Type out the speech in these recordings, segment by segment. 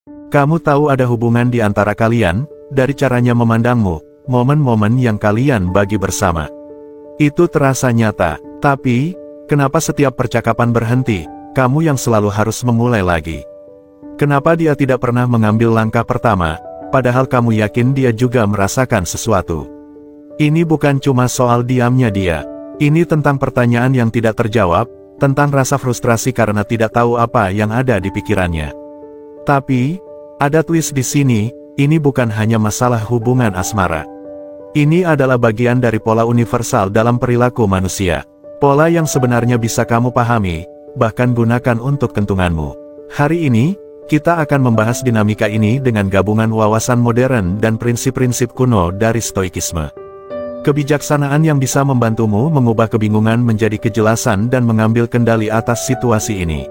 Kamu tahu ada hubungan di antara kalian, dari caranya memandangmu, momen-momen yang kalian bagi bersama. Itu terasa nyata, tapi, kenapa setiap percakapan berhenti, kamu yang selalu harus memulai lagi? Kenapa dia tidak pernah mengambil langkah pertama, padahal kamu yakin dia juga merasakan sesuatu? Ini bukan cuma soal diamnya dia. Ini tentang pertanyaan yang tidak terjawab, tentang rasa frustrasi karena tidak tahu apa yang ada di pikirannya. Tapi, ada twist di sini, ini bukan hanya masalah hubungan asmara. Ini adalah bagian dari pola universal dalam perilaku manusia. Pola yang sebenarnya bisa kamu pahami, bahkan gunakan untuk kentunganmu. Hari ini, kita akan membahas dinamika ini dengan gabungan wawasan modern dan prinsip-prinsip kuno dari Stoikisme. Kebijaksanaan yang bisa membantumu mengubah kebingungan menjadi kejelasan dan mengambil kendali atas situasi ini.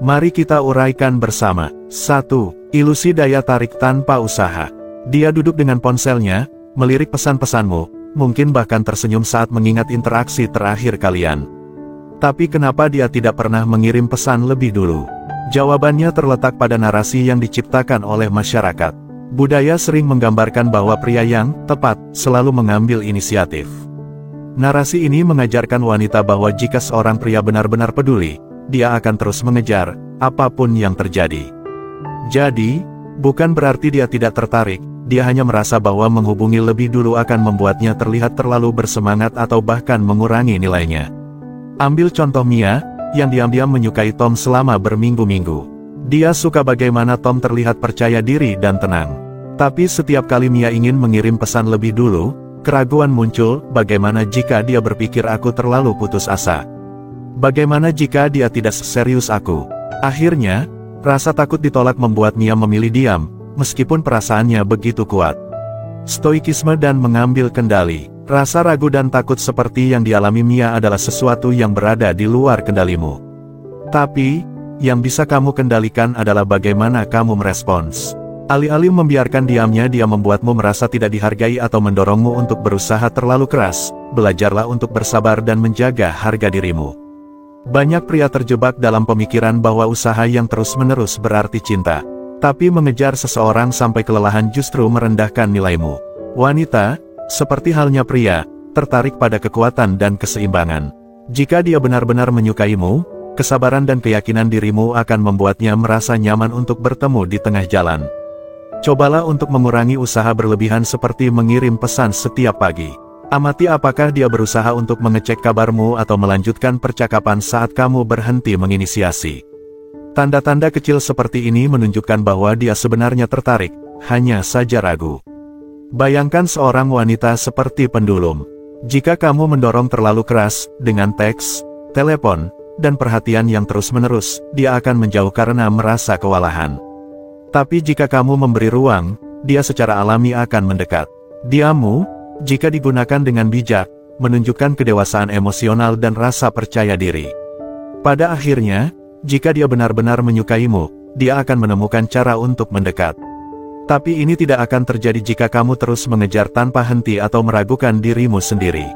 Mari kita uraikan bersama. 1. Ilusi daya tarik tanpa usaha. Dia duduk dengan ponselnya, melirik pesan-pesanmu, mungkin bahkan tersenyum saat mengingat interaksi terakhir kalian. Tapi kenapa dia tidak pernah mengirim pesan lebih dulu? Jawabannya terletak pada narasi yang diciptakan oleh masyarakat. Budaya sering menggambarkan bahwa pria yang tepat selalu mengambil inisiatif. Narasi ini mengajarkan wanita bahwa jika seorang pria benar-benar peduli, dia akan terus mengejar apapun yang terjadi. Jadi, bukan berarti dia tidak tertarik, dia hanya merasa bahwa menghubungi lebih dulu akan membuatnya terlihat terlalu bersemangat atau bahkan mengurangi nilainya. Ambil contoh Mia, yang diam-diam menyukai Tom selama berminggu-minggu. Dia suka bagaimana Tom terlihat percaya diri dan tenang. Tapi setiap kali Mia ingin mengirim pesan lebih dulu, keraguan muncul, bagaimana jika dia berpikir aku terlalu putus asa? Bagaimana jika dia tidak serius aku? Akhirnya, rasa takut ditolak membuat Mia memilih diam, meskipun perasaannya begitu kuat. Stoikisme dan mengambil kendali. Rasa ragu dan takut seperti yang dialami Mia adalah sesuatu yang berada di luar kendalimu. Tapi, yang bisa kamu kendalikan adalah bagaimana kamu merespons. Alih-alih membiarkan diamnya dia membuatmu merasa tidak dihargai atau mendorongmu untuk berusaha terlalu keras, belajarlah untuk bersabar dan menjaga harga dirimu. Banyak pria terjebak dalam pemikiran bahwa usaha yang terus-menerus berarti cinta. Tapi mengejar seseorang sampai kelelahan justru merendahkan nilaimu. Wanita, seperti halnya pria, tertarik pada kekuatan dan keseimbangan. Jika dia benar-benar menyukaimu, kesabaran dan keyakinan dirimu akan membuatnya merasa nyaman untuk bertemu di tengah jalan. Cobalah untuk mengurangi usaha berlebihan seperti mengirim pesan setiap pagi. Amati apakah dia berusaha untuk mengecek kabarmu atau melanjutkan percakapan saat kamu berhenti menginisiasi. Tanda-tanda kecil seperti ini menunjukkan bahwa dia sebenarnya tertarik, hanya saja ragu. Bayangkan seorang wanita seperti pendulum. Jika kamu mendorong terlalu keras, dengan teks, telepon, dan perhatian yang terus-menerus, dia akan menjauh karena merasa kewalahan. Tapi jika kamu memberi ruang, dia secara alami akan mendekat. Diammu, jika digunakan dengan bijak, menunjukkan kedewasaan emosional dan rasa percaya diri. Pada akhirnya, jika dia benar-benar menyukaimu, dia akan menemukan cara untuk mendekat. Tapi ini tidak akan terjadi jika kamu terus mengejar tanpa henti atau meragukan dirimu sendiri.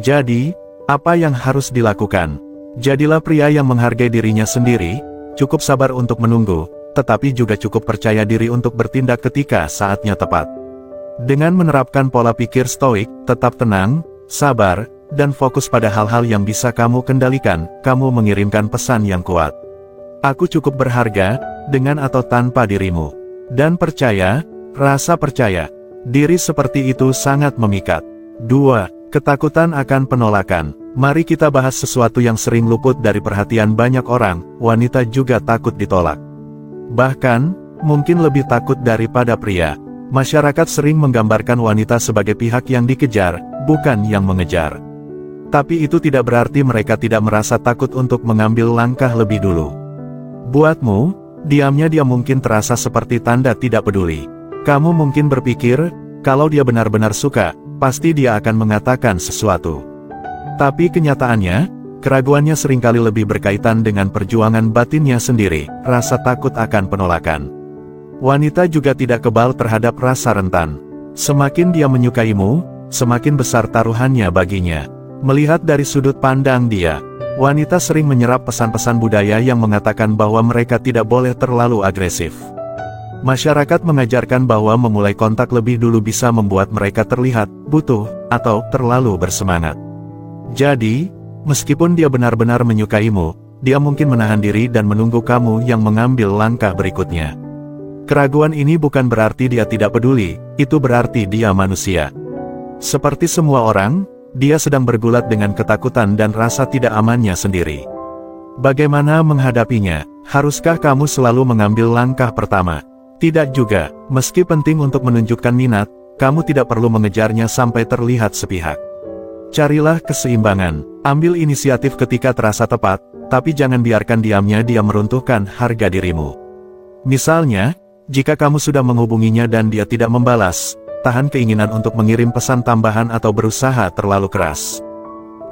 Jadi, apa yang harus dilakukan? Jadilah pria yang menghargai dirinya sendiri, cukup sabar untuk menunggu, tetapi juga cukup percaya diri untuk bertindak ketika saatnya tepat. Dengan menerapkan pola pikir stoik, tetap tenang, sabar, dan fokus pada hal-hal yang bisa kamu kendalikan, kamu mengirimkan pesan yang kuat. Aku cukup berharga, dengan atau tanpa dirimu. Dan percaya, rasa percaya diri seperti itu sangat memikat. 2. Ketakutan akan penolakan. Mari kita bahas sesuatu yang sering luput dari perhatian banyak orang, wanita juga takut ditolak. Bahkan, mungkin lebih takut daripada pria. Masyarakat sering menggambarkan wanita sebagai pihak yang dikejar, bukan yang mengejar. Tapi itu tidak berarti mereka tidak merasa takut untuk mengambil langkah lebih dulu. Buatmu, diamnya dia mungkin terasa seperti tanda tidak peduli. Kamu mungkin berpikir, kalau dia benar-benar suka, pasti dia akan mengatakan sesuatu. Tapi kenyataannya, keraguannya seringkali lebih berkaitan dengan perjuangan batinnya sendiri, rasa takut akan penolakan. Wanita juga tidak kebal terhadap rasa rentan. Semakin dia menyukaimu, semakin besar taruhannya baginya. Melihat dari sudut pandang dia, wanita sering menyerap pesan-pesan budaya yang mengatakan bahwa mereka tidak boleh terlalu agresif. Masyarakat mengajarkan bahwa memulai kontak lebih dulu bisa membuat mereka terlihat butuh atau terlalu bersemangat. Jadi, meskipun dia benar-benar menyukaimu, dia mungkin menahan diri dan menunggu kamu yang mengambil langkah berikutnya. Keraguan ini bukan berarti dia tidak peduli, itu berarti dia manusia. Seperti semua orang, dia sedang bergulat dengan ketakutan dan rasa tidak amannya sendiri. Bagaimana menghadapinya? Haruskah kamu selalu mengambil langkah pertama? Tidak juga, meski penting untuk menunjukkan minat, kamu tidak perlu mengejarnya sampai terlihat sepihak. Carilah keseimbangan, ambil inisiatif ketika terasa tepat, tapi jangan biarkan diamnya dia meruntuhkan harga dirimu. Misalnya, jika kamu sudah menghubunginya dan dia tidak membalas, tahan keinginan untuk mengirim pesan tambahan atau berusaha terlalu keras.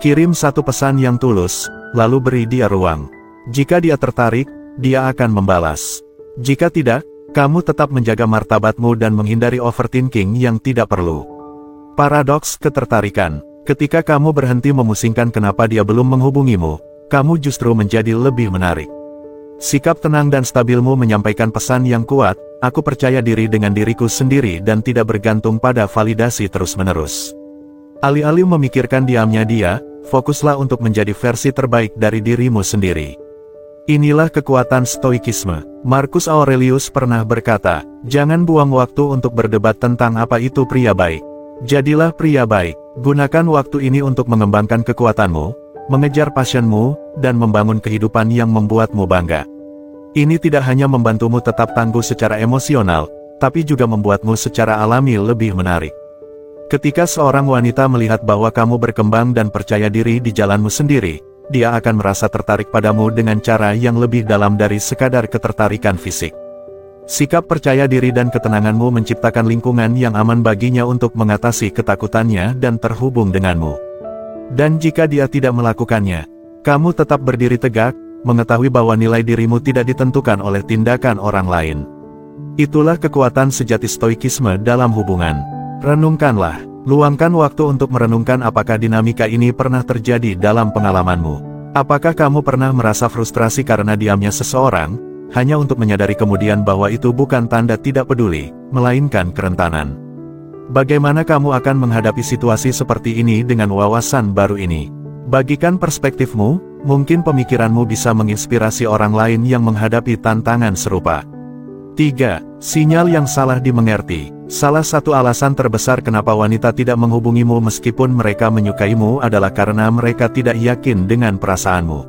Kirim satu pesan yang tulus, lalu beri dia ruang. Jika dia tertarik, dia akan membalas. Jika tidak, kamu tetap menjaga martabatmu dan menghindari overthinking yang tidak perlu. Paradoks ketertarikan. Ketika kamu berhenti memusingkan kenapa dia belum menghubungimu, kamu justru menjadi lebih menarik. Sikap tenang dan stabilmu menyampaikan pesan yang kuat, aku percaya diri dengan diriku sendiri dan tidak bergantung pada validasi terus-menerus. Alih-alih memikirkan diamnya dia, fokuslah untuk menjadi versi terbaik dari dirimu sendiri. Inilah kekuatan stoikisme. Marcus Aurelius pernah berkata, jangan buang waktu untuk berdebat tentang apa itu pria baik. Jadilah pria baik, gunakan waktu ini untuk mengembangkan kekuatanmu, mengejar passionmu, dan membangun kehidupan yang membuatmu bangga. Ini tidak hanya membantumu tetap tangguh secara emosional, tapi juga membuatmu secara alami lebih menarik. Ketika seorang wanita melihat bahwa kamu berkembang dan percaya diri di jalanmu sendiri, dia akan merasa tertarik padamu dengan cara yang lebih dalam dari sekadar ketertarikan fisik. Sikap percaya diri dan ketenanganmu menciptakan lingkungan yang aman baginya untuk mengatasi ketakutannya dan terhubung denganmu. Dan jika dia tidak melakukannya, kamu tetap berdiri tegak, mengetahui bahwa nilai dirimu tidak ditentukan oleh tindakan orang lain. Itulah kekuatan sejati stoikisme dalam hubungan. Renungkanlah, luangkan waktu untuk merenungkan apakah dinamika ini pernah terjadi dalam pengalamanmu. Apakah kamu pernah merasa frustrasi karena diamnya seseorang, hanya untuk menyadari kemudian bahwa itu bukan tanda tidak peduli, melainkan kerentanan. Bagaimana kamu akan menghadapi situasi seperti ini dengan wawasan baru ini? Bagikan perspektifmu, mungkin pemikiranmu bisa menginspirasi orang lain yang menghadapi tantangan serupa. 3. Sinyal yang salah dimengerti. Salah satu alasan terbesar kenapa wanita tidak menghubungimu meskipun mereka menyukaimu adalah karena mereka tidak yakin dengan perasaanmu.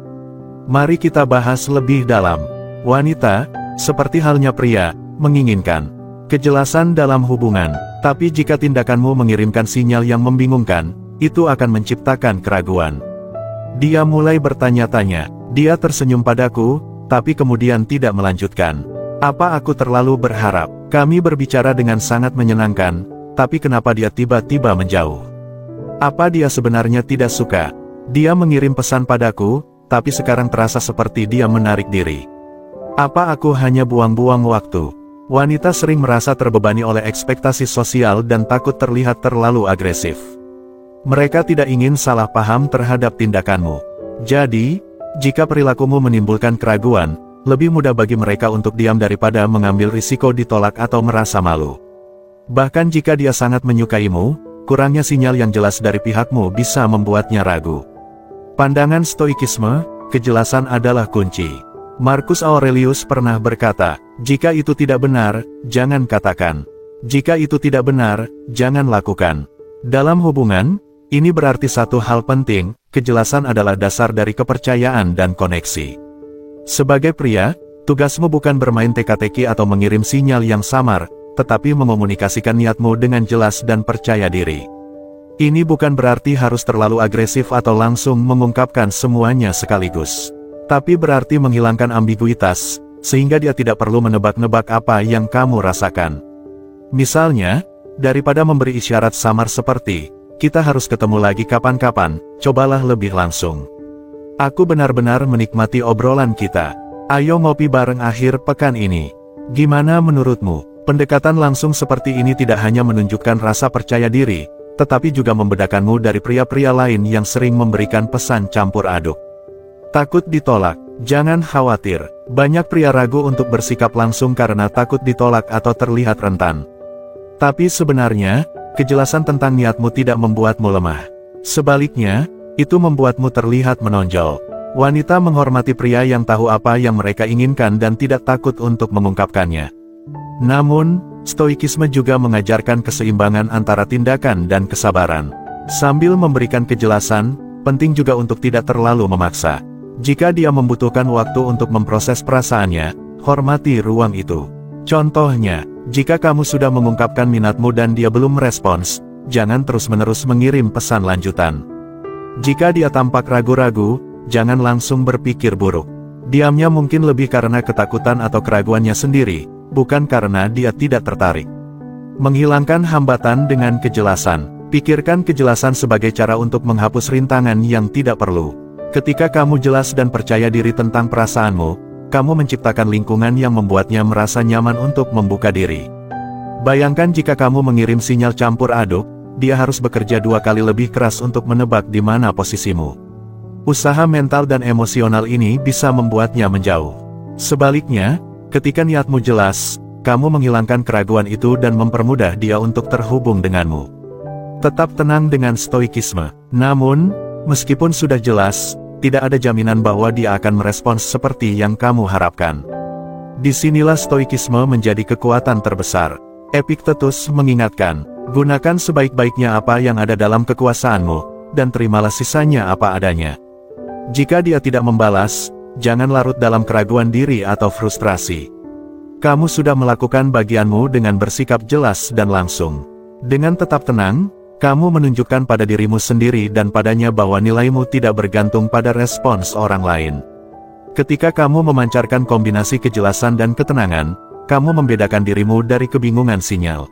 Mari kita bahas lebih dalam. Wanita, seperti halnya pria, menginginkan kejelasan dalam hubungan, tapi jika tindakanmu mengirimkan sinyal yang membingungkan, itu akan menciptakan keraguan. Dia mulai bertanya-tanya, dia tersenyum padaku, tapi kemudian tidak melanjutkan. Apa aku terlalu berharap? Kami berbicara dengan sangat menyenangkan, tapi kenapa dia tiba-tiba menjauh? Apa dia sebenarnya tidak suka? Dia mengirim pesan padaku, tapi sekarang terasa seperti dia menarik diri. Apa aku hanya buang-buang waktu? Wanita sering merasa terbebani oleh ekspektasi sosial dan takut terlihat terlalu agresif. Mereka tidak ingin salah paham terhadap tindakanmu. Jadi, jika perilakumu menimbulkan keraguan, lebih mudah bagi mereka untuk diam daripada mengambil risiko ditolak atau merasa malu. Bahkan jika dia sangat menyukaimu, kurangnya sinyal yang jelas dari pihakmu bisa membuatnya ragu. Pandangan stoikisme, kejelasan adalah kunci. Marcus Aurelius pernah berkata, jika itu tidak benar, jangan katakan. Jika itu tidak benar, jangan lakukan. Dalam hubungan, ini berarti satu hal penting, kejelasan adalah dasar dari kepercayaan dan koneksi. Sebagai pria, tugasmu bukan bermain teka-teki atau mengirim sinyal yang samar, tetapi mengomunikasikan niatmu dengan jelas dan percaya diri. Ini bukan berarti harus terlalu agresif atau langsung mengungkapkan semuanya sekaligus. Tapi berarti menghilangkan ambiguitas, sehingga dia tidak perlu menebak-nebak apa yang kamu rasakan. Misalnya, daripada memberi isyarat samar seperti, kita harus ketemu lagi kapan-kapan, cobalah lebih langsung. Aku benar-benar menikmati obrolan kita. Ayo ngopi bareng akhir pekan ini. Gimana menurutmu? Pendekatan langsung seperti ini tidak hanya menunjukkan rasa percaya diri, tetapi juga membedakanmu dari pria-pria lain yang sering memberikan pesan campur aduk. Takut ditolak? Jangan khawatir, Banyak pria ragu untuk bersikap langsung karena takut ditolak atau terlihat rentan. Tapi sebenarnya, kejelasan tentang niatmu tidak membuatmu lemah. Sebaliknya, itu membuatmu terlihat menonjol. Wanita menghormati pria yang tahu apa yang mereka inginkan dan tidak takut untuk mengungkapkannya. Namun, stoikisme juga mengajarkan keseimbangan antara tindakan dan kesabaran. Sambil memberikan kejelasan, penting juga untuk tidak terlalu memaksa. Jika dia membutuhkan waktu untuk memproses perasaannya, hormati ruang itu. Contohnya, jika kamu sudah mengungkapkan minatmu dan dia belum merespons, jangan terus-menerus mengirim pesan lanjutan. Jika dia tampak ragu-ragu, jangan langsung berpikir buruk. Diamnya mungkin lebih karena ketakutan atau keraguannya sendiri, bukan karena dia tidak tertarik. Menghilangkan hambatan dengan kejelasan. Pikirkan kejelasan sebagai cara untuk menghapus rintangan yang tidak perlu. Ketika kamu jelas dan percaya diri tentang perasaanmu, kamu menciptakan lingkungan yang membuatnya merasa nyaman untuk membuka diri. Bayangkan jika kamu mengirim sinyal campur aduk, dia harus bekerja 2 kali lebih keras untuk menebak di mana posisimu. Usaha mental dan emosional ini bisa membuatnya menjauh. Sebaliknya, ketika niatmu jelas, kamu menghilangkan keraguan itu dan mempermudah dia untuk terhubung denganmu. Tetap tenang dengan stoikisme. Namun, meskipun sudah jelas, tidak ada jaminan bahwa dia akan merespons seperti yang kamu harapkan. Disinilah stoikisme menjadi kekuatan terbesar. Epictetus mengingatkan, gunakan sebaik-baiknya apa yang ada dalam kekuasaanmu, dan terimalah sisanya apa adanya. Jika dia tidak membalas, jangan larut dalam keraguan diri atau frustrasi. Kamu sudah melakukan bagianmu dengan bersikap jelas dan langsung. Dengan tetap tenang, kamu menunjukkan pada dirimu sendiri dan padanya bahwa nilaimu tidak bergantung pada respons orang lain. Ketika kamu memancarkan kombinasi kejelasan dan ketenangan, kamu membedakan dirimu dari kebingungan sinyal.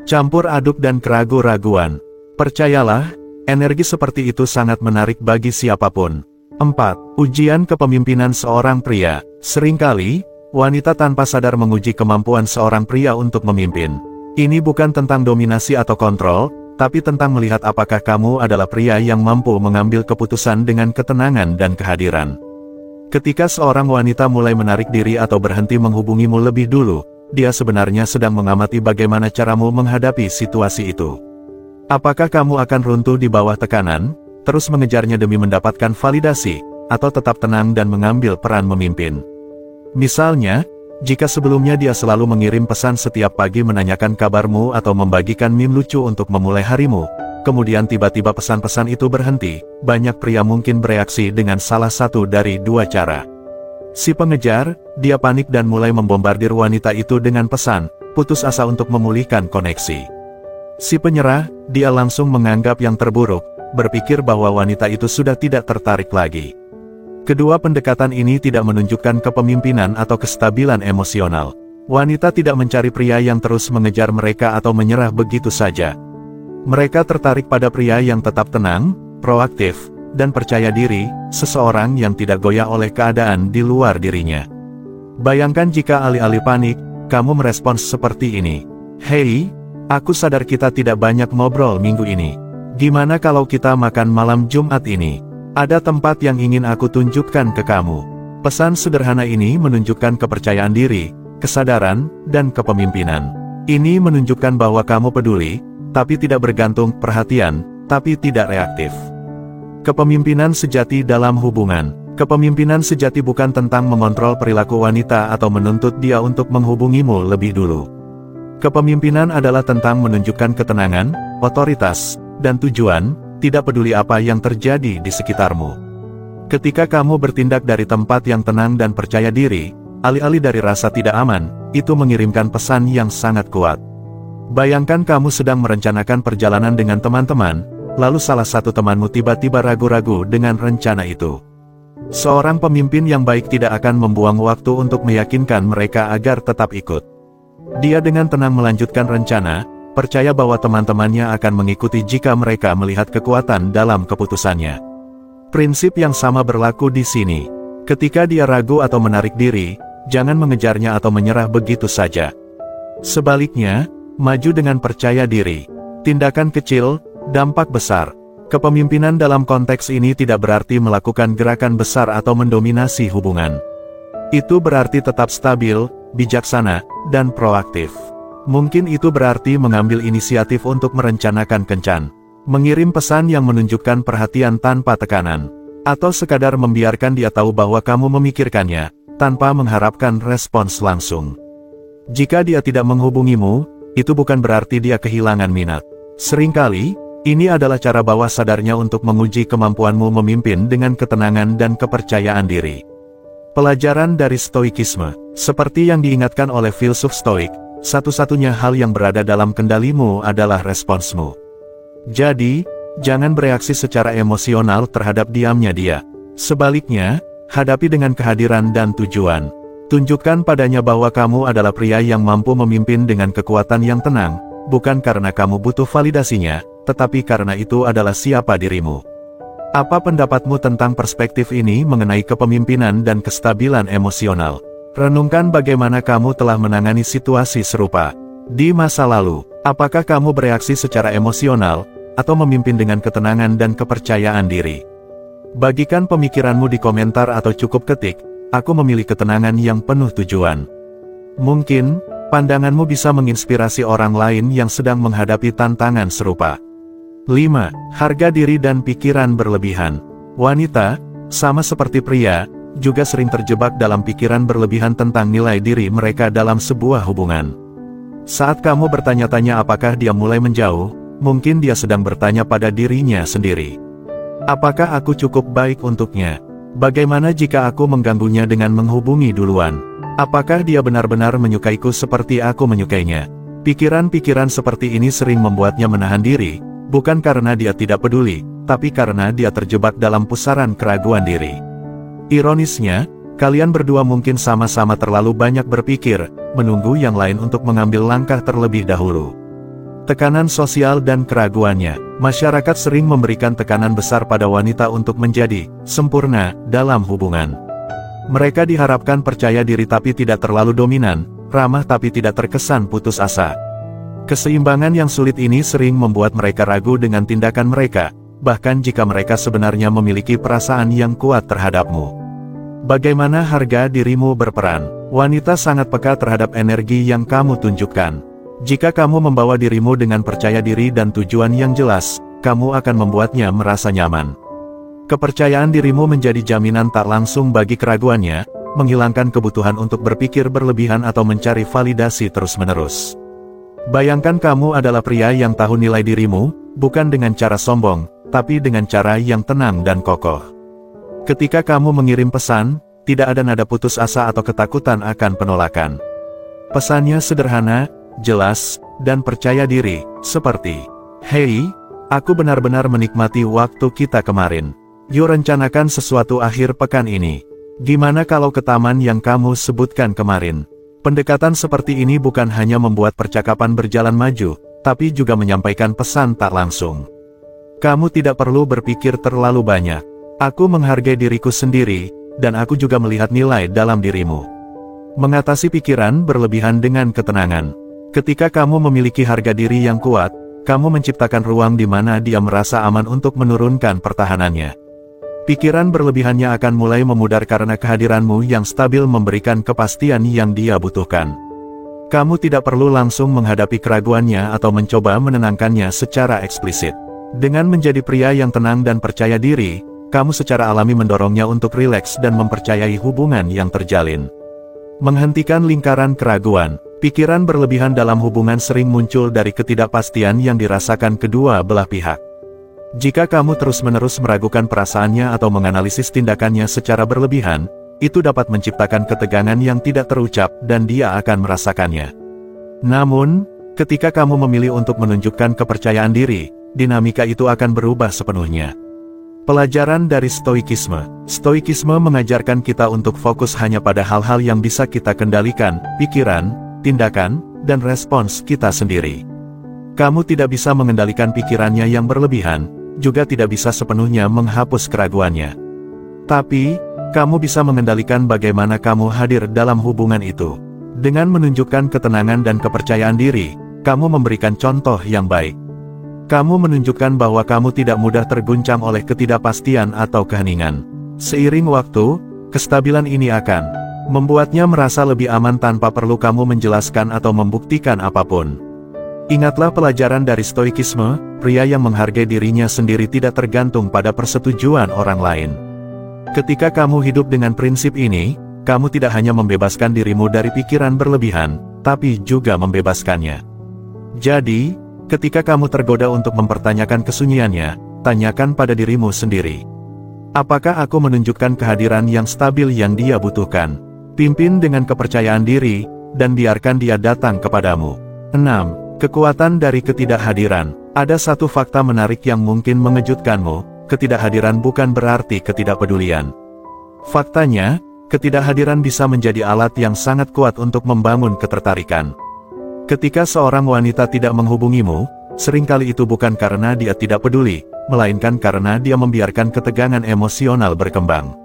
Campur aduk dan keraguan-raguan. Percayalah, energi seperti itu sangat menarik bagi siapapun. 4. Ujian kepemimpinan seorang pria. Seringkali, wanita tanpa sadar menguji kemampuan seorang pria untuk memimpin. Ini bukan tentang dominasi atau kontrol, tapi tentang melihat apakah kamu adalah pria yang mampu mengambil keputusan dengan ketenangan dan kehadiran. Ketika seorang wanita mulai menarik diri atau berhenti menghubungimu lebih dulu, dia sebenarnya sedang mengamati bagaimana caramu menghadapi situasi itu. Apakah kamu akan runtuh di bawah tekanan, terus mengejarnya demi mendapatkan validasi, atau tetap tenang dan mengambil peran memimpin? Misalnya, jika sebelumnya dia selalu mengirim pesan setiap pagi menanyakan kabarmu atau membagikan meme lucu untuk memulai harimu, kemudian tiba-tiba pesan-pesan itu berhenti, banyak pria mungkin bereaksi dengan salah satu dari 2 cara. Si pengejar, dia panik dan mulai membombardir wanita itu dengan pesan, putus asa untuk memulihkan koneksi. Si penyerah, dia langsung menganggap yang terburuk, berpikir bahwa wanita itu sudah tidak tertarik lagi. Kedua pendekatan ini tidak menunjukkan kepemimpinan atau kestabilan emosional. Wanita tidak mencari pria yang terus mengejar mereka atau menyerah begitu saja. Mereka tertarik pada pria yang tetap tenang, proaktif, dan percaya diri, seseorang yang tidak goyah oleh keadaan di luar dirinya. Bayangkan jika alih-alih panik, kamu merespons seperti ini. Hei, aku sadar kita tidak banyak ngobrol minggu ini. Gimana kalau kita makan malam Jumat ini? Ada tempat yang ingin aku tunjukkan ke kamu. Pesan sederhana ini menunjukkan kepercayaan diri, kesadaran, dan kepemimpinan. Ini menunjukkan bahwa kamu peduli, tapi tidak bergantung, perhatian, tapi tidak reaktif. Kepemimpinan sejati dalam hubungan. Kepemimpinan sejati bukan tentang mengontrol perilaku wanita atau menuntut dia untuk menghubungimu lebih dulu. Kepemimpinan adalah tentang menunjukkan ketenangan, otoritas, dan tujuan, tidak peduli apa yang terjadi di sekitarmu. Ketika kamu bertindak dari tempat yang tenang dan percaya diri, alih-alih dari rasa tidak aman, itu mengirimkan pesan yang sangat kuat. Bayangkan kamu sedang merencanakan perjalanan dengan teman-teman, lalu salah satu temanmu tiba-tiba ragu-ragu dengan rencana itu. Seorang pemimpin yang baik tidak akan membuang waktu untuk meyakinkan mereka agar tetap ikut. Dia dengan tenang melanjutkan rencana, percaya bahwa teman-temannya akan mengikuti jika mereka melihat kekuatan dalam keputusannya. Prinsip yang sama berlaku di sini. Ketika dia ragu atau menarik diri, jangan mengejarnya atau menyerah begitu saja. Sebaliknya, maju dengan percaya diri. Tindakan kecil, dampak besar. Kepemimpinan dalam konteks ini tidak berarti melakukan gerakan besar atau mendominasi hubungan. Itu berarti tetap stabil, bijaksana, dan proaktif. Mungkin itu berarti mengambil inisiatif untuk merencanakan kencan, mengirim pesan yang menunjukkan perhatian tanpa tekanan, atau sekadar membiarkan dia tahu bahwa kamu memikirkannya, tanpa mengharapkan respons langsung. Jika dia tidak menghubungimu, itu bukan berarti dia kehilangan minat. Seringkali, ini adalah cara bawah sadarnya untuk menguji kemampuanmu memimpin dengan ketenangan dan kepercayaan diri. Pelajaran dari Stoikisme, seperti yang diingatkan oleh filsuf Stoik, satu-satunya hal yang berada dalam kendalimu adalah responsmu. Jadi, jangan bereaksi secara emosional terhadap diamnya dia. Sebaliknya, hadapi dengan kehadiran dan tujuan. Tunjukkan padanya bahwa kamu adalah pria yang mampu memimpin dengan kekuatan yang tenang, bukan karena kamu butuh validasinya, tetapi karena itu adalah siapa dirimu. Apa pendapatmu tentang perspektif ini mengenai kepemimpinan dan kestabilan emosional? Renungkan bagaimana kamu telah menangani situasi serupa di masa lalu. Apakah kamu bereaksi secara emosional, atau memimpin dengan ketenangan dan kepercayaan diri? Bagikan pemikiranmu di komentar atau cukup ketik, "Aku memilih ketenangan yang penuh tujuan." Mungkin, pandanganmu bisa menginspirasi orang lain yang sedang menghadapi tantangan serupa. 5. Harga diri dan pikiran berlebihan. Wanita, sama seperti pria, juga sering terjebak dalam pikiran berlebihan tentang nilai diri mereka dalam sebuah hubungan. Saat kamu bertanya-tanya apakah dia mulai menjauh, mungkin dia sedang bertanya pada dirinya sendiri. Apakah aku cukup baik untuknya? Bagaimana jika aku mengganggunya dengan menghubungi duluan? Apakah dia benar-benar menyukaiku seperti aku menyukainya? Pikiran-pikiran seperti ini sering membuatnya menahan diri, bukan karena dia tidak peduli, tapi karena dia terjebak dalam pusaran keraguan diri. Ironisnya, kalian berdua mungkin sama-sama terlalu banyak berpikir, menunggu yang lain untuk mengambil langkah terlebih dahulu. Tekanan sosial dan keraguannya. Masyarakat sering memberikan tekanan besar pada wanita untuk menjadi sempurna dalam hubungan. Mereka diharapkan percaya diri tapi tidak terlalu dominan, ramah tapi tidak terkesan putus asa. Keseimbangan yang sulit ini sering membuat mereka ragu dengan tindakan mereka, bahkan jika mereka sebenarnya memiliki perasaan yang kuat terhadapmu. Bagaimana harga dirimu berperan? Wanita sangat peka terhadap energi yang kamu tunjukkan. Jika kamu membawa dirimu dengan percaya diri dan tujuan yang jelas, kamu akan membuatnya merasa nyaman. Kepercayaan dirimu menjadi jaminan tak langsung bagi keraguannya, menghilangkan kebutuhan untuk berpikir berlebihan atau mencari validasi terus-menerus. Bayangkan kamu adalah pria yang tahu nilai dirimu, bukan dengan cara sombong, tapi dengan cara yang tenang dan kokoh. Ketika kamu mengirim pesan, tidak ada nada putus asa atau ketakutan akan penolakan. Pesannya sederhana, jelas, dan percaya diri, seperti, "Hei, aku benar-benar menikmati waktu kita kemarin. Yuk rencanakan sesuatu akhir pekan ini. Gimana kalau ke taman yang kamu sebutkan kemarin?" Pendekatan seperti ini bukan hanya membuat percakapan berjalan maju, tapi juga menyampaikan pesan tak langsung. Kamu tidak perlu berpikir terlalu banyak. Aku menghargai diriku sendiri, dan aku juga melihat nilai dalam dirimu. Mengatasi pikiran berlebihan dengan ketenangan. Ketika kamu memiliki harga diri yang kuat, kamu menciptakan ruang di mana dia merasa aman untuk menurunkan pertahanannya. Pikiran berlebihannya akan mulai memudar karena kehadiranmu yang stabil memberikan kepastian yang dia butuhkan. Kamu tidak perlu langsung menghadapi keraguannya atau mencoba menenangkannya secara eksplisit. Dengan menjadi pria yang tenang dan percaya diri, kamu secara alami mendorongnya untuk rileks dan mempercayai hubungan yang terjalin. Menghentikan lingkaran keraguan. Pikiran berlebihan dalam hubungan sering muncul dari ketidakpastian yang dirasakan kedua belah pihak. Jika kamu terus-menerus meragukan perasaannya atau menganalisis tindakannya secara berlebihan, itu dapat menciptakan ketegangan yang tidak terucap dan dia akan merasakannya. Namun, ketika kamu memilih untuk menunjukkan kepercayaan diri, dinamika itu akan berubah sepenuhnya. Pelajaran dari Stoikisme. Stoikisme mengajarkan kita untuk fokus hanya pada hal-hal yang bisa kita kendalikan, pikiran, tindakan, dan respons kita sendiri. Kamu tidak bisa mengendalikan pikirannya yang berlebihan, juga tidak bisa sepenuhnya menghapus keraguannya. Tapi, kamu bisa mengendalikan bagaimana kamu hadir dalam hubungan itu. Dengan menunjukkan ketenangan dan kepercayaan diri, kamu memberikan contoh yang baik. Kamu menunjukkan bahwa kamu tidak mudah terguncang oleh ketidakpastian atau keheningan. Seiring waktu, kestabilan ini akan membuatnya merasa lebih aman tanpa perlu kamu menjelaskan atau membuktikan apapun. Ingatlah pelajaran dari stoikisme, pria yang menghargai dirinya sendiri tidak tergantung pada persetujuan orang lain. Ketika kamu hidup dengan prinsip ini, kamu tidak hanya membebaskan dirimu dari pikiran berlebihan, tapi juga membebaskannya. Jadi, ketika kamu tergoda untuk mempertanyakan kesunyiannya, tanyakan pada dirimu sendiri. Apakah aku menunjukkan kehadiran yang stabil yang dia butuhkan? Pimpin dengan kepercayaan diri, dan biarkan dia datang kepadamu. 6. Kekuatan dari ketidakhadiran. Ada satu fakta menarik yang mungkin mengejutkanmu, ketidakhadiran bukan berarti ketidakpedulian. Faktanya, ketidakhadiran bisa menjadi alat yang sangat kuat untuk membangun ketertarikan. Ketika seorang wanita tidak menghubungimu, seringkali itu bukan karena dia tidak peduli, melainkan karena dia membiarkan ketegangan emosional berkembang.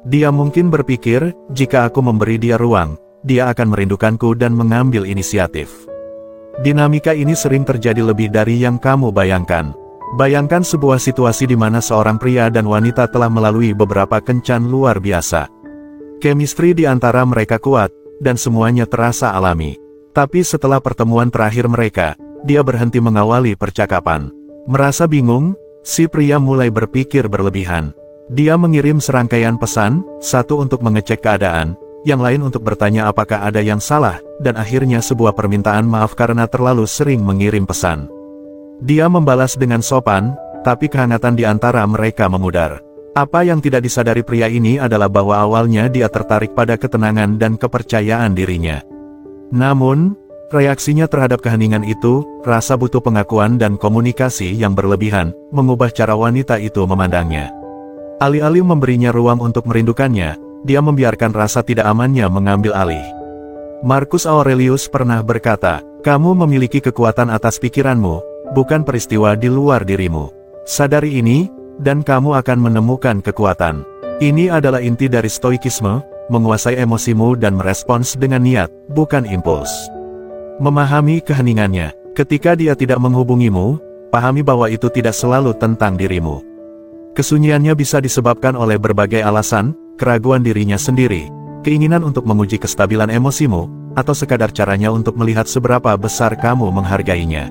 Dia mungkin berpikir, jika aku memberi dia ruang, dia akan merindukanku dan mengambil inisiatif. Dinamika ini sering terjadi lebih dari yang kamu bayangkan. Bayangkan sebuah situasi di mana seorang pria dan wanita telah melalui beberapa kencan luar biasa. Chemistry di antara mereka kuat, dan semuanya terasa alami. Tapi setelah pertemuan terakhir mereka, dia berhenti mengawali percakapan. Merasa bingung, si pria mulai berpikir berlebihan. Dia mengirim serangkaian pesan, satu untuk mengecek keadaan, yang lain untuk bertanya apakah ada yang salah, dan akhirnya sebuah permintaan maaf karena terlalu sering mengirim pesan. Dia membalas dengan sopan, tapi kehangatan di antara mereka memudar. Apa yang tidak disadari pria ini adalah bahwa awalnya dia tertarik pada ketenangan dan kepercayaan dirinya. Namun, reaksinya terhadap keheningan itu, rasa butuh pengakuan dan komunikasi yang berlebihan, mengubah cara wanita itu memandangnya. Alih-alih memberinya ruang untuk merindukannya, dia membiarkan rasa tidak amannya mengambil alih. Marcus Aurelius pernah berkata, "Kamu memiliki kekuatan atas pikiranmu, bukan peristiwa di luar dirimu. Sadari ini, dan kamu akan menemukan kekuatan." Ini adalah inti dari stoikisme, menguasai emosimu dan merespons dengan niat, bukan impuls. Memahami keheningannya. Ketika dia tidak menghubungimu, pahami bahwa itu tidak selalu tentang dirimu. Kesunyiannya bisa disebabkan oleh berbagai alasan, keraguan dirinya sendiri, keinginan untuk menguji kestabilan emosimu, atau sekadar caranya untuk melihat seberapa besar kamu menghargainya.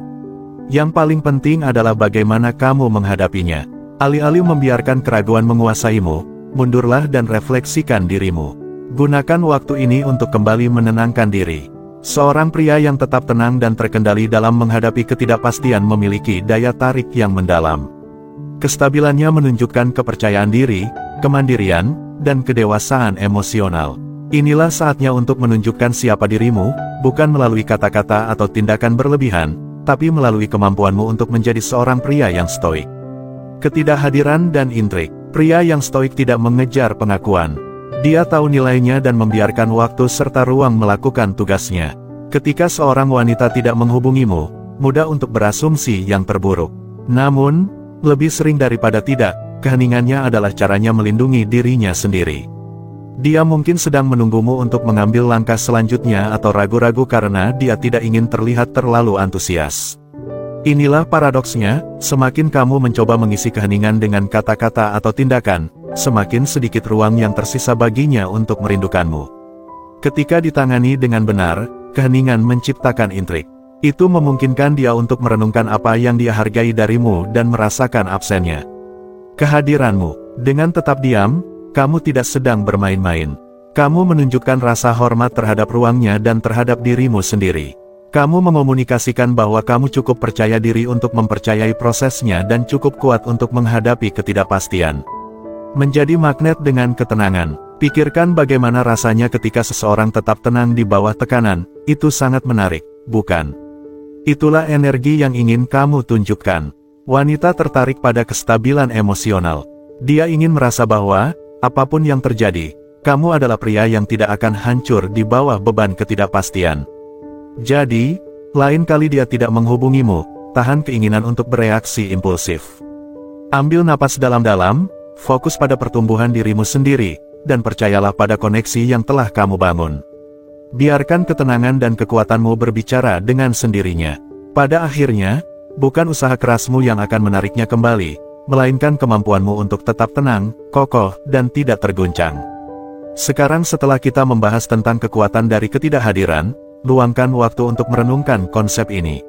Yang paling penting adalah bagaimana kamu menghadapinya. Alih-alih membiarkan keraguan menguasaimu, mundurlah dan refleksikan dirimu. Gunakan waktu ini untuk kembali menenangkan diri. Seorang pria yang tetap tenang dan terkendali dalam menghadapi ketidakpastian memiliki daya tarik yang mendalam. Kestabilannya menunjukkan kepercayaan diri, kemandirian, dan kedewasaan emosional. Inilah saatnya untuk menunjukkan siapa dirimu, bukan melalui kata-kata atau tindakan berlebihan, tapi melalui kemampuanmu untuk menjadi seorang pria yang stoik. Ketidakhadiran dan intrik. Pria yang stoik tidak mengejar pengakuan. Dia tahu nilainya dan membiarkan waktu serta ruang melakukan tugasnya. Ketika seorang wanita tidak menghubungimu, mudah untuk berasumsi yang terburuk. Namun, lebih sering daripada tidak, keheningannya adalah caranya melindungi dirinya sendiri. Dia mungkin sedang menunggumu untuk mengambil langkah selanjutnya atau ragu-ragu karena dia tidak ingin terlihat terlalu antusias. Inilah paradoksnya, semakin kamu mencoba mengisi keheningan dengan kata-kata atau tindakan, semakin sedikit ruang yang tersisa baginya untuk merindukanmu. Ketika ditangani dengan benar, keheningan menciptakan intrik. Itu memungkinkan dia untuk merenungkan apa yang dia hargai darimu dan merasakan absennya. Kehadiranmu. Dengan tetap diam, kamu tidak sedang bermain-main. Kamu menunjukkan rasa hormat terhadap ruangnya dan terhadap dirimu sendiri. Kamu mengomunikasikan bahwa kamu cukup percaya diri untuk mempercayai prosesnya dan cukup kuat untuk menghadapi ketidakpastian. Menjadi magnet dengan ketenangan. Pikirkan bagaimana rasanya ketika seseorang tetap tenang di bawah tekanan. Itu sangat menarik, bukan? Itulah energi yang ingin kamu tunjukkan. Wanita tertarik pada kestabilan emosional. Dia ingin merasa bahwa, apapun yang terjadi, kamu adalah pria yang tidak akan hancur di bawah beban ketidakpastian. Jadi, lain kali dia tidak menghubungimu, tahan keinginan untuk bereaksi impulsif. Ambil napas dalam-dalam, fokus pada pertumbuhan dirimu sendiri, dan percayalah pada koneksi yang telah kamu bangun. Biarkan ketenangan dan kekuatanmu berbicara dengan sendirinya. Pada akhirnya, bukan usaha kerasmu yang akan menariknya kembali, melainkan kemampuanmu untuk tetap tenang, kokoh, dan tidak terguncang. Sekarang setelah kita membahas tentang kekuatan dari ketidakhadiran, luangkan waktu untuk merenungkan konsep ini.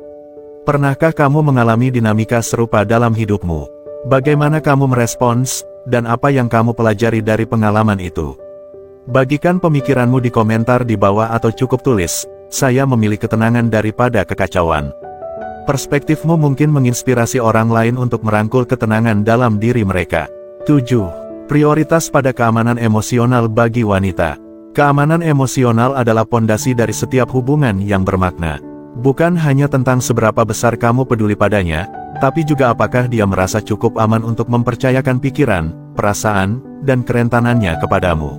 Pernahkah kamu mengalami dinamika serupa dalam hidupmu? Bagaimana kamu merespons, dan apa yang kamu pelajari dari pengalaman itu? Bagikan pemikiranmu di komentar di bawah atau cukup tulis, "Saya memilih ketenangan daripada kekacauan." Perspektifmu mungkin menginspirasi orang lain untuk merangkul ketenangan dalam diri mereka. 7. Prioritas pada keamanan emosional bagi wanita. Keamanan emosional adalah pondasi dari setiap hubungan yang bermakna. Bukan hanya tentang seberapa besar kamu peduli padanya, tapi juga apakah dia merasa cukup aman untuk mempercayakan pikiran, perasaan, dan kerentanannya kepadamu.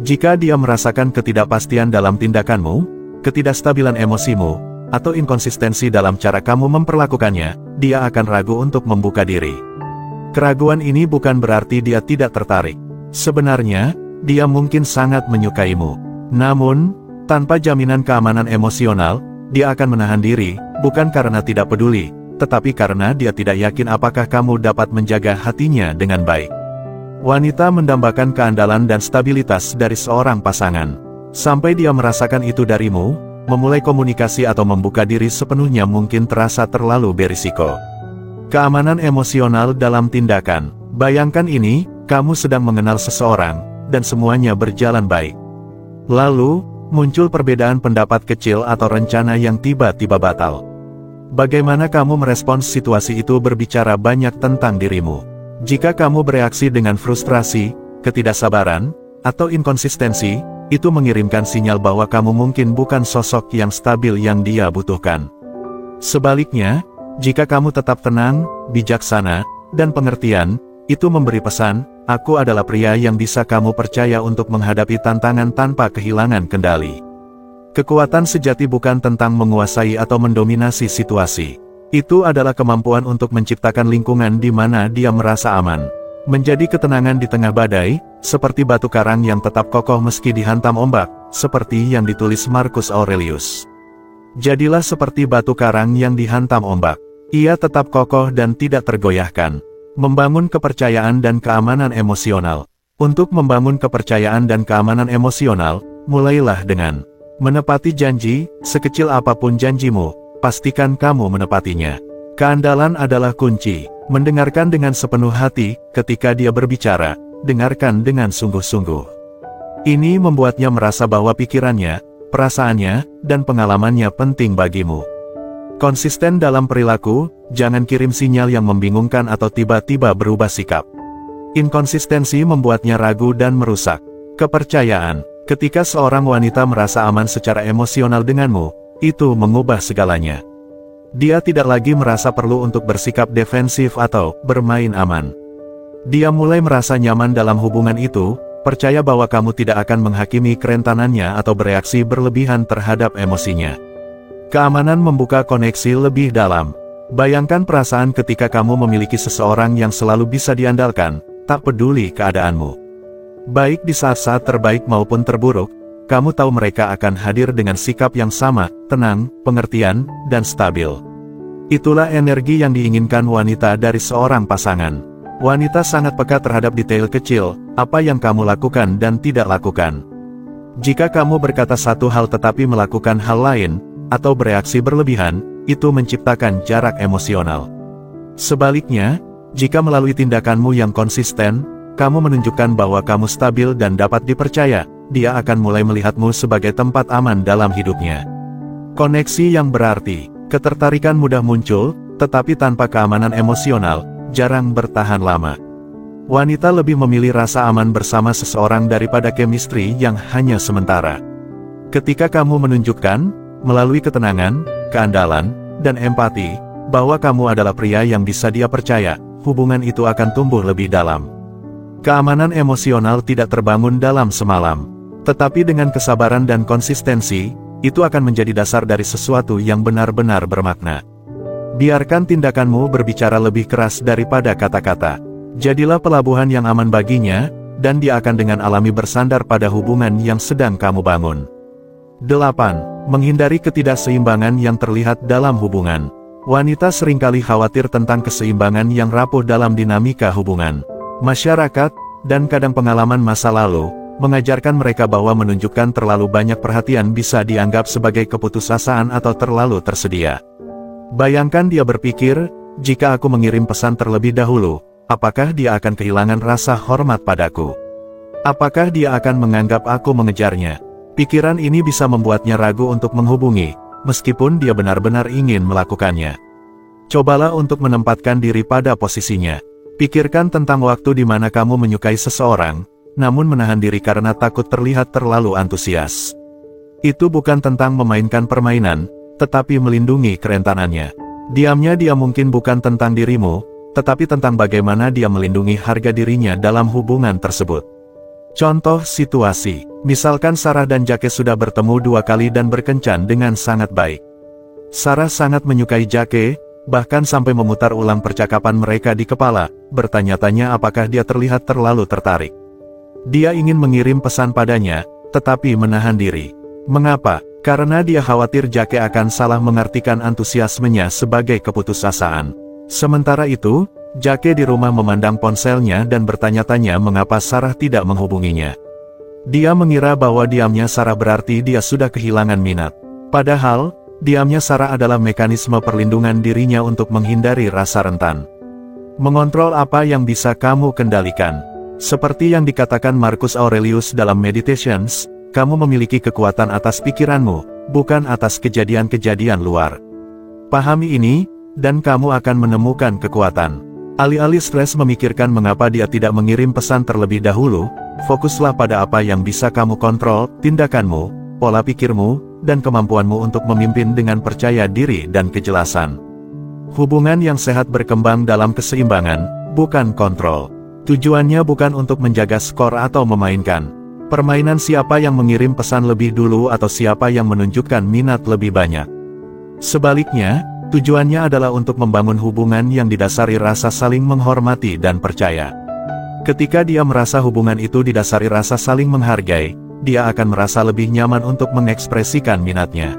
Jika dia merasakan ketidakpastian dalam tindakanmu, ketidakstabilan emosimu, atau inkonsistensi dalam cara kamu memperlakukannya, dia akan ragu untuk membuka diri. Keraguan ini bukan berarti dia tidak tertarik. Sebenarnya, dia mungkin sangat menyukaimu. Namun, tanpa jaminan keamanan emosional, dia akan menahan diri, bukan karena tidak peduli, tetapi karena dia tidak yakin apakah kamu dapat menjaga hatinya dengan baik. Wanita mendambakan keandalan dan stabilitas dari seorang pasangan. Sampai dia merasakan itu darimu, memulai komunikasi atau membuka diri sepenuhnya mungkin terasa terlalu berisiko. Keamanan emosional dalam tindakan. Bayangkan ini, kamu sedang mengenal seseorang, dan semuanya berjalan baik. Lalu, muncul perbedaan pendapat kecil atau rencana yang tiba-tiba batal. Bagaimana kamu merespons situasi itu berbicara banyak tentang dirimu. Jika kamu bereaksi dengan frustrasi, ketidaksabaran, atau inkonsistensi, itu mengirimkan sinyal bahwa kamu mungkin bukan sosok yang stabil yang dia butuhkan. Sebaliknya, jika kamu tetap tenang, bijaksana, dan pengertian, itu memberi pesan, "Aku adalah pria yang bisa kamu percaya untuk menghadapi tantangan tanpa kehilangan kendali." Kekuatan sejati bukan tentang menguasai atau mendominasi situasi. Itu adalah kemampuan untuk menciptakan lingkungan di mana dia merasa aman. Menjadi ketenangan di tengah badai, seperti batu karang yang tetap kokoh meski dihantam ombak, seperti yang ditulis Marcus Aurelius. Jadilah seperti batu karang yang dihantam ombak. Ia tetap kokoh dan tidak tergoyahkan. Membangun kepercayaan dan keamanan emosional. Untuk membangun kepercayaan dan keamanan emosional, mulailah dengan menepati janji. Sekecil apapun janjimu, pastikan kamu menepatinya. Keandalan adalah kunci. Mendengarkan dengan sepenuh hati, ketika dia berbicara, dengarkan dengan sungguh-sungguh. Ini membuatnya merasa bahwa pikirannya, perasaannya, dan pengalamannya penting bagimu. Konsisten dalam perilaku, jangan kirim sinyal yang membingungkan atau tiba-tiba berubah sikap. Inkonsistensi membuatnya ragu dan merusak kepercayaan. Ketika seorang wanita merasa aman secara emosional denganmu, itu mengubah segalanya. Dia tidak lagi merasa perlu untuk bersikap defensif atau bermain aman. Dia mulai merasa nyaman dalam hubungan itu, percaya bahwa kamu tidak akan menghakimi kerentanannya atau bereaksi berlebihan terhadap emosinya. Keamanan membuka koneksi lebih dalam. Bayangkan perasaan ketika kamu memiliki seseorang yang selalu bisa diandalkan, tak peduli keadaanmu. Baik di saat-saat terbaik maupun terburuk, kamu tahu mereka akan hadir dengan sikap yang sama, tenang, pengertian, dan stabil. Itulah energi yang diinginkan wanita dari seorang pasangan. Wanita sangat peka terhadap detail kecil, apa yang kamu lakukan dan tidak lakukan. Jika kamu berkata satu hal tetapi melakukan hal lain, atau bereaksi berlebihan, itu menciptakan jarak emosional. Sebaliknya, jika melalui tindakanmu yang konsisten, kamu menunjukkan bahwa kamu stabil dan dapat dipercaya, dia akan mulai melihatmu sebagai tempat aman dalam hidupnya. Koneksi yang berarti, ketertarikan mudah muncul, tetapi tanpa keamanan emosional, jarang bertahan lama. Wanita lebih memilih rasa aman bersama seseorang daripada chemistry yang hanya sementara. Ketika kamu menunjukkan, melalui ketenangan, keandalan, dan empati, bahwa kamu adalah pria yang bisa dia percaya, hubungan itu akan tumbuh lebih dalam. Keamanan emosional tidak terbangun dalam semalam. Tetapi dengan kesabaran dan konsistensi, itu akan menjadi dasar dari sesuatu yang benar-benar bermakna. Biarkan tindakanmu berbicara lebih keras daripada kata-kata. Jadilah pelabuhan yang aman baginya, dan dia akan dengan alami bersandar pada hubungan yang sedang kamu bangun. 8. Menghindari ketidakseimbangan yang terlihat dalam hubungan. Wanita seringkali khawatir tentang keseimbangan yang rapuh dalam dinamika hubungan. Masyarakat, dan kadang pengalaman masa lalu, mengajarkan mereka bahwa menunjukkan terlalu banyak perhatian bisa dianggap sebagai keputusasaan atau terlalu tersedia. Bayangkan dia berpikir, jika aku mengirim pesan terlebih dahulu, apakah dia akan kehilangan rasa hormat padaku? Apakah dia akan menganggap aku mengejarnya? Pikiran ini bisa membuatnya ragu untuk menghubungi, meskipun dia benar-benar ingin melakukannya. Cobalah untuk menempatkan diri pada posisinya. Pikirkan tentang waktu di mana kamu menyukai seseorang, namun menahan diri karena takut terlihat terlalu antusias. Itu bukan tentang memainkan permainan, tetapi melindungi kerentanannya. Diamnya dia mungkin bukan tentang dirimu, tetapi tentang bagaimana dia melindungi harga dirinya dalam hubungan tersebut. Contoh situasi, misalkan Sarah dan Jake sudah bertemu 2 kali dan berkencan dengan sangat baik. Sarah sangat menyukai Jake, bahkan sampai memutar ulang percakapan mereka di kepala, bertanya-tanya apakah dia terlihat terlalu tertarik. Dia ingin mengirim pesan padanya, tetapi menahan diri. Mengapa? Karena dia khawatir Jake akan salah mengartikan antusiasmenya sebagai keputusasaan. Sementara itu, Jake di rumah memandang ponselnya dan bertanya-tanya mengapa Sarah tidak menghubunginya. Dia mengira bahwa diamnya Sarah berarti dia sudah kehilangan minat. Padahal, diamnya Sarah adalah mekanisme perlindungan dirinya untuk menghindari rasa rentan. Mengontrol apa yang bisa kamu kendalikan. Seperti yang dikatakan Marcus Aurelius dalam Meditations, kamu memiliki kekuatan atas pikiranmu, bukan atas kejadian-kejadian luar. Pahami ini, dan kamu akan menemukan kekuatan. Alih-alih stres memikirkan mengapa dia tidak mengirim pesan terlebih dahulu, fokuslah pada apa yang bisa kamu kontrol, tindakanmu, pola pikirmu, dan kemampuanmu untuk memimpin dengan percaya diri dan kejelasan. Hubungan yang sehat berkembang dalam keseimbangan, bukan kontrol. Tujuannya bukan untuk menjaga skor atau memainkan permainan siapa yang mengirim pesan lebih dulu atau siapa yang menunjukkan minat lebih banyak. Sebaliknya, tujuannya adalah untuk membangun hubungan yang didasari rasa saling menghormati dan percaya. Ketika dia merasa hubungan itu didasari rasa saling menghargai, dia akan merasa lebih nyaman untuk mengekspresikan minatnya.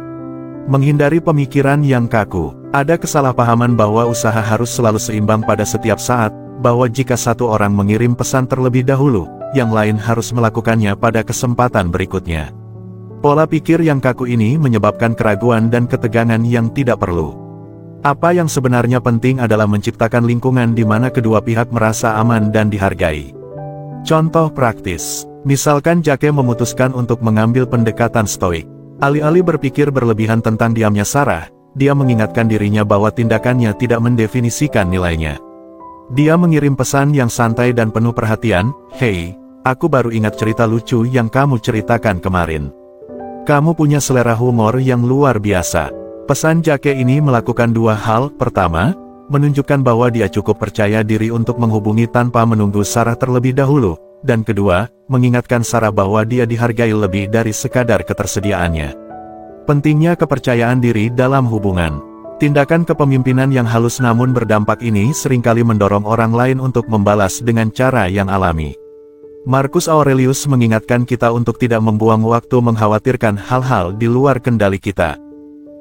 Menghindari pemikiran yang kaku. Ada kesalahpahaman bahwa usaha harus selalu seimbang pada setiap saat, bahwa jika satu orang mengirim pesan terlebih dahulu, yang lain harus melakukannya pada kesempatan berikutnya. Pola pikir yang kaku ini menyebabkan keraguan dan ketegangan yang tidak perlu. Apa yang sebenarnya penting adalah menciptakan lingkungan di mana kedua pihak merasa aman dan dihargai. Contoh praktis, misalkan Jake memutuskan untuk mengambil pendekatan stoik. Alih-alih berpikir berlebihan tentang diamnya Sarah, dia mengingatkan dirinya bahwa tindakannya tidak mendefinisikan nilainya. Dia mengirim pesan yang santai dan penuh perhatian, "Hei, aku baru ingat cerita lucu yang kamu ceritakan kemarin. Kamu punya selera humor yang luar biasa." Pesan Jake ini melakukan 2 hal. Pertama, menunjukkan bahwa dia cukup percaya diri untuk menghubungi tanpa menunggu Sarah terlebih dahulu. Dan kedua, mengingatkan Sarah bahwa dia dihargai lebih dari sekadar ketersediaannya. Pentingnya kepercayaan diri dalam hubungan. Tindakan kepemimpinan yang halus namun berdampak ini seringkali mendorong orang lain untuk membalas dengan cara yang alami. Marcus Aurelius mengingatkan kita untuk tidak membuang waktu mengkhawatirkan hal-hal di luar kendali kita.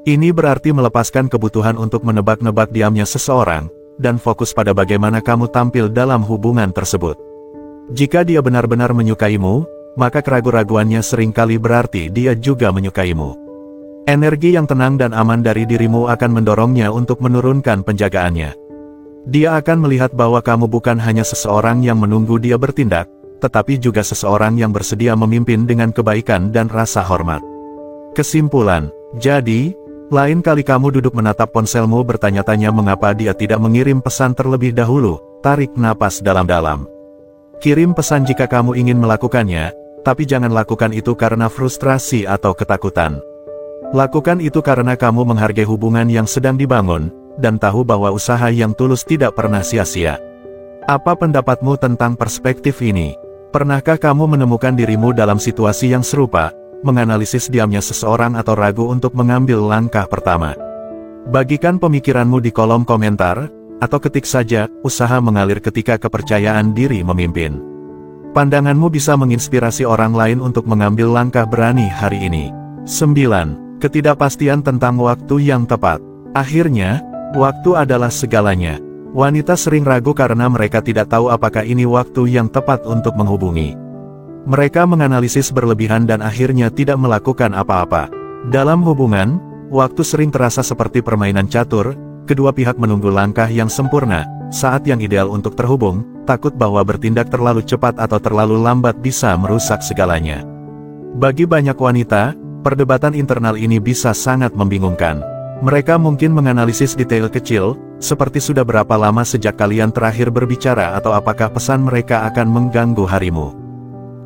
Ini berarti melepaskan kebutuhan untuk menebak-nebak diamnya seseorang, dan fokus pada bagaimana kamu tampil dalam hubungan tersebut. Jika dia benar-benar menyukaimu, maka keraguan-raguannya seringkali berarti dia juga menyukaimu. Energi yang tenang dan aman dari dirimu akan mendorongnya untuk menurunkan penjagaannya. Dia akan melihat bahwa kamu bukan hanya seseorang yang menunggu dia bertindak, tetapi juga seseorang yang bersedia memimpin dengan kebaikan dan rasa hormat. Kesimpulan, jadi, lain kali kamu duduk menatap ponselmu bertanya-tanya mengapa dia tidak mengirim pesan terlebih dahulu, tarik napas dalam-dalam. Kirim pesan jika kamu ingin melakukannya, tapi jangan lakukan itu karena frustrasi atau ketakutan. Lakukan itu karena kamu menghargai hubungan yang sedang dibangun, dan tahu bahwa usaha yang tulus tidak pernah sia-sia. Apa pendapatmu tentang perspektif ini? Pernahkah kamu menemukan dirimu dalam situasi yang serupa, menganalisis diamnya seseorang atau ragu untuk mengambil langkah pertama? Bagikan pemikiranmu di kolom komentar, atau ketik saja, usaha mengalir ketika kepercayaan diri memimpin. Pandanganmu bisa menginspirasi orang lain untuk mengambil langkah berani hari ini. 9. Ketidakpastian tentang waktu yang tepat. Akhirnya, waktu adalah segalanya. Wanita sering ragu karena mereka tidak tahu apakah ini waktu yang tepat untuk menghubungi. Mereka menganalisis berlebihan dan akhirnya tidak melakukan apa-apa. Dalam hubungan, waktu sering terasa seperti permainan catur, kedua pihak menunggu langkah yang sempurna, saat yang ideal untuk terhubung, takut bahwa bertindak terlalu cepat atau terlalu lambat bisa merusak segalanya. Bagi banyak wanita, perdebatan internal ini bisa sangat membingungkan. Mereka mungkin menganalisis detail kecil, seperti sudah berapa lama sejak kalian terakhir berbicara atau apakah pesan mereka akan mengganggu harimu.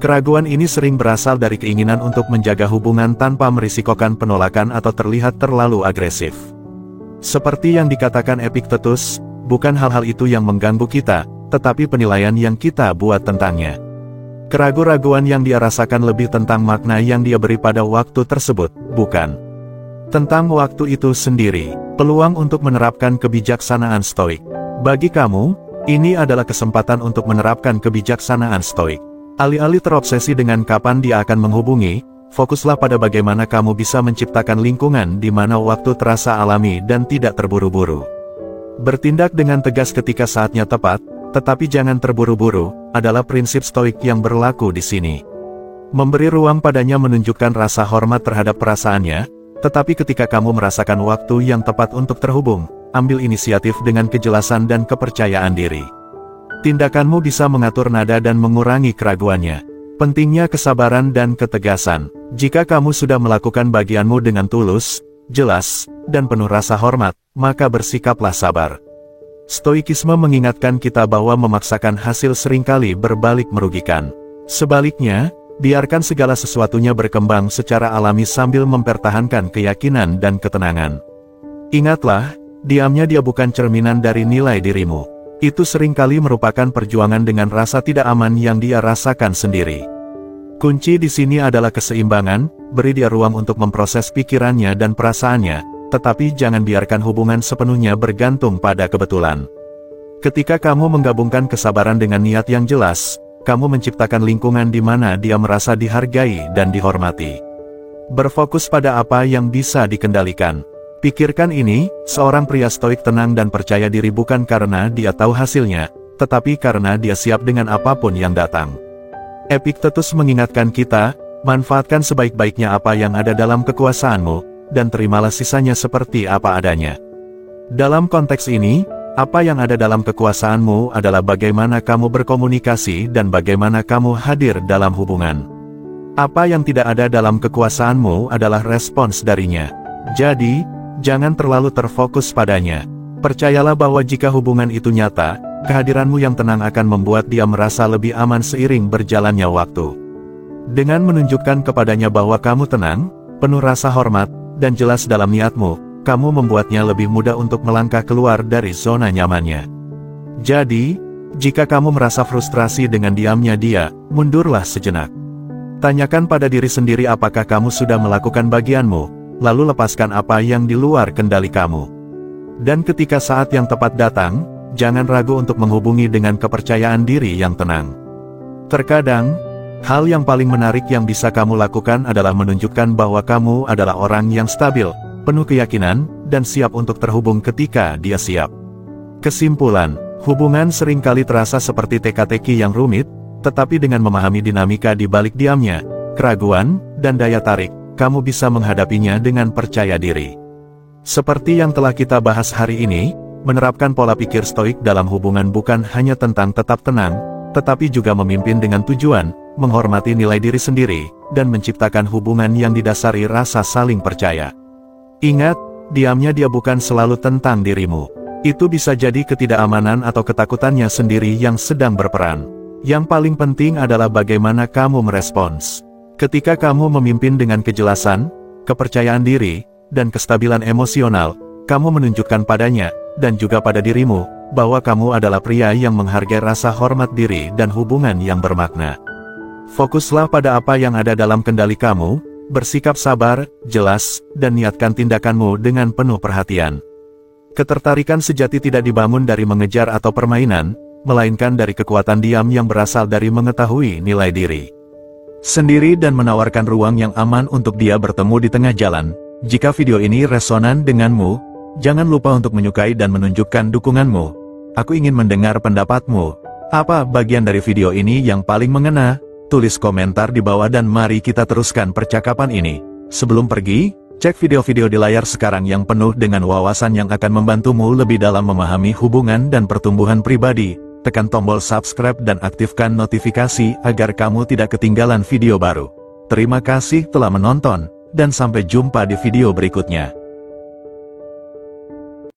Keraguan ini sering berasal dari keinginan untuk menjaga hubungan tanpa merisikokan penolakan atau terlihat terlalu agresif. Seperti yang dikatakan Epictetus, bukan hal-hal itu yang mengganggu kita, tetapi penilaian yang kita buat tentangnya. Keraguan-raguan yang dia rasakan lebih tentang makna yang dia beri pada waktu tersebut, bukan tentang waktu itu sendiri. Peluang untuk menerapkan kebijaksanaan stoik. Bagi kamu, ini adalah kesempatan untuk menerapkan kebijaksanaan stoik. Alih-alih terobsesi dengan kapan dia akan menghubungi, fokuslah pada bagaimana kamu bisa menciptakan lingkungan di mana waktu terasa alami dan tidak terburu-buru. Bertindak dengan tegas ketika saatnya tepat, tetapi jangan terburu-buru, adalah prinsip stoik yang berlaku di sini. Memberi ruang padanya menunjukkan rasa hormat terhadap perasaannya, tetapi ketika kamu merasakan waktu yang tepat untuk terhubung, ambil inisiatif dengan kejelasan dan kepercayaan diri. Tindakanmu bisa mengatur nada dan mengurangi keraguannya. Pentingnya kesabaran dan ketegasan. Jika kamu sudah melakukan bagianmu dengan tulus, jelas, dan penuh rasa hormat, maka bersikaplah sabar. Stoikisme mengingatkan kita bahwa memaksakan hasil seringkali berbalik merugikan. Sebaliknya, biarkan segala sesuatunya berkembang secara alami sambil mempertahankan keyakinan dan ketenangan. Ingatlah, diamnya dia bukan cerminan dari nilai dirimu. Itu seringkali merupakan perjuangan dengan rasa tidak aman yang dia rasakan sendiri. Kunci di sini adalah keseimbangan, beri dia ruang untuk memproses pikirannya dan perasaannya, tetapi jangan biarkan hubungan sepenuhnya bergantung pada kebetulan. Ketika kamu menggabungkan kesabaran dengan niat yang jelas, kamu menciptakan lingkungan di mana dia merasa dihargai dan dihormati. Berfokus pada apa yang bisa dikendalikan. Pikirkan ini, seorang pria stoik tenang dan percaya diri bukan karena dia tahu hasilnya, tetapi karena dia siap dengan apapun yang datang. Epictetus mengingatkan kita, manfaatkan sebaik-baiknya apa yang ada dalam kekuasaanmu, dan terimalah sisanya seperti apa adanya. Dalam konteks ini, apa yang ada dalam kekuasaanmu adalah bagaimana kamu berkomunikasi dan bagaimana kamu hadir dalam hubungan. Apa yang tidak ada dalam kekuasaanmu adalah respons darinya. Jadi, jangan terlalu terfokus padanya. Percayalah bahwa jika hubungan itu nyata, kehadiranmu yang tenang akan membuat dia merasa lebih aman seiring berjalannya waktu. Dengan menunjukkan kepadanya bahwa kamu tenang, penuh rasa hormat, dan jelas dalam niatmu, kamu membuatnya lebih mudah untuk melangkah keluar dari zona nyamannya. Jadi, jika kamu merasa frustrasi dengan diamnya dia, mundurlah sejenak. Tanyakan pada diri sendiri apakah kamu sudah melakukan bagianmu, lalu lepaskan apa yang di luar kendali kamu. Dan ketika saat yang tepat datang, jangan ragu untuk menghubungi dengan kepercayaan diri yang tenang. Terkadang, hal yang paling menarik yang bisa kamu lakukan adalah menunjukkan bahwa kamu adalah orang yang stabil, penuh keyakinan, dan siap untuk terhubung ketika dia siap. Kesimpulan, hubungan seringkali terasa seperti teka-teki yang rumit, tetapi dengan memahami dinamika di balik diamnya, keraguan, dan daya tarik, kamu bisa menghadapinya dengan percaya diri. Seperti yang telah kita bahas hari ini, menerapkan pola pikir stoik dalam hubungan bukan hanya tentang tetap tenang, tetapi juga memimpin dengan tujuan, menghormati nilai diri sendiri, dan menciptakan hubungan yang didasari rasa saling percaya. Ingat, diamnya dia bukan selalu tentang dirimu. Itu bisa jadi ketidakamanan atau ketakutannya sendiri yang sedang berperan. Yang paling penting adalah bagaimana kamu merespons. Ketika kamu memimpin dengan kejelasan, kepercayaan diri, dan kestabilan emosional, kamu menunjukkan padanya, dan juga pada dirimu, bahwa kamu adalah pria yang menghargai rasa hormat diri dan hubungan yang bermakna. Fokuslah pada apa yang ada dalam kendali kamu, bersikap sabar, jelas, dan niatkan tindakanmu dengan penuh perhatian. Ketertarikan sejati tidak dibangun dari mengejar atau permainan, melainkan dari kekuatan diam yang berasal dari mengetahui nilai diri sendiri dan menawarkan ruang yang aman untuk dia bertemu di tengah jalan. Jika video ini resonan denganmu, jangan lupa untuk menyukai dan menunjukkan dukunganmu. Aku ingin mendengar pendapatmu. Apa bagian dari video ini yang paling mengena? tulis komentar di bawah dan mari kita teruskan percakapan ini. Sebelum pergi, cek video-video di layar sekarang yang penuh dengan wawasan yang akan membantumu lebih dalam memahami hubungan dan pertumbuhan pribadi. Tekan tombol subscribe dan aktifkan notifikasi agar kamu tidak ketinggalan video baru. Terima kasih telah menonton, dan sampai jumpa di video berikutnya.